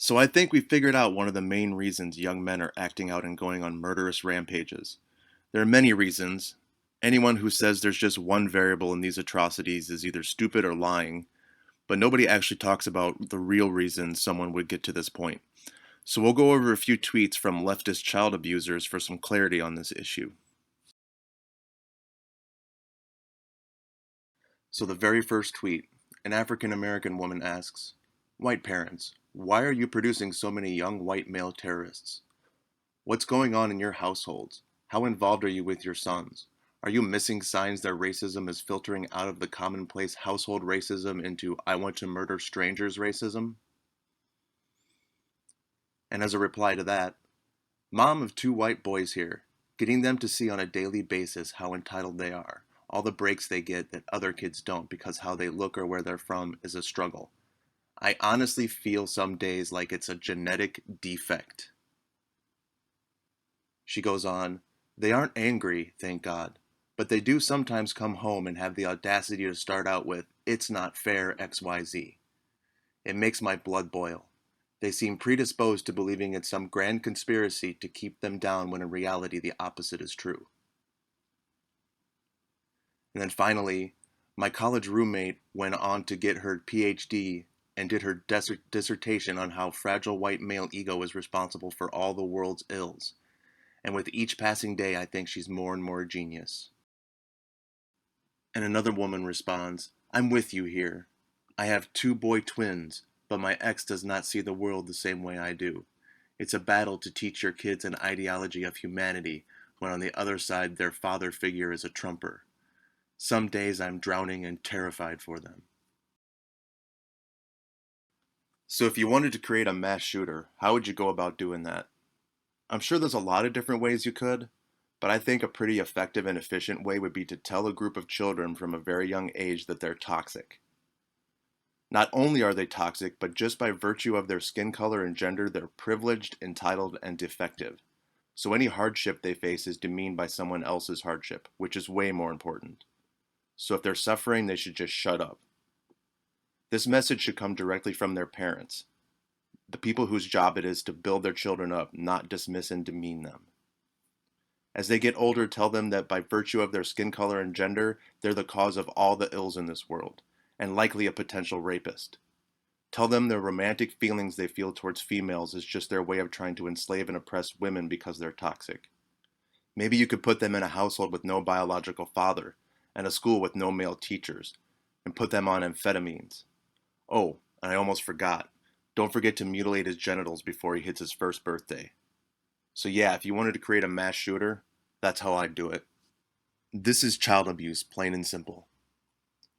So I think we figured out one of the main reasons young men are acting out and going on murderous rampages. There are many reasons. Anyone who says there's just one variable in these atrocities is either stupid or lying, but nobody actually talks about the real reasons someone would get to this point. So we'll go over a few tweets from leftist child abusers for some clarity on this issue. So the very first tweet, an African American woman asks, "White parents, why are you producing so many young white male terrorists? What's going on in your households? How involved are you with your sons? Are you missing signs that racism is filtering out of the commonplace household racism into I want to murder strangers racism?" And as a reply to that, "Mom of two white boys here, getting them to see on a daily basis how entitled they are, all the breaks they get that other kids don't because how they look or where they're from is a struggle. I honestly feel some days like it's a genetic defect." She goes on, "They aren't angry, thank God, but they do sometimes come home and have the audacity to start out with, 'It's not fair, XYZ.' It makes my blood boil. They seem predisposed to believing it's some grand conspiracy to keep them down when in reality the opposite is true." And then finally, "My college roommate went on to get her PhD and did her dissertation on how fragile white male ego is responsible for all the world's ills. And with each passing day, I think she's more and more a genius." And another woman responds, "I'm with you here. I have two boy twins, but my ex does not see the world the same way I do. It's a battle to teach your kids an ideology of humanity when on the other side their father figure is a trumper. Some days I'm drowning and terrified for them." So if you wanted to create a mass shooter, how would you go about doing that? I'm sure there's a lot of different ways you could, but I think a pretty effective and efficient way would be to tell a group of children from a very young age that they're toxic. Not only are they toxic, but just by virtue of their skin color and gender, they're privileged, entitled, and defective. So any hardship they face is demeaned by someone else's hardship, which is way more important. So if they're suffering, they should just shut up. This message should come directly from their parents, the people whose job it is to build their children up, not dismiss and demean them. As they get older, tell them that by virtue of their skin color and gender, they're the cause of all the ills in this world, and likely a potential rapist. Tell them the romantic feelings they feel towards females is just their way of trying to enslave and oppress women because they're toxic. Maybe you could put them in a household with no biological father, and a school with no male teachers, and put them on amphetamines. Oh, and I almost forgot. Don't forget to mutilate his genitals before he hits his first birthday. So yeah, if you wanted to create a mass shooter, that's how I'd do it. This is child abuse, plain and simple.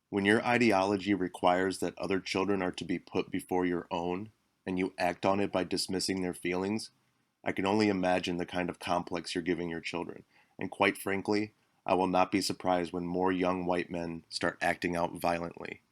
When your ideology requires that other children are to be put before your own, and you act on it by dismissing their feelings, I can only imagine the kind of complex you're giving your children. And quite frankly, I will not be surprised when more young white men start acting out violently.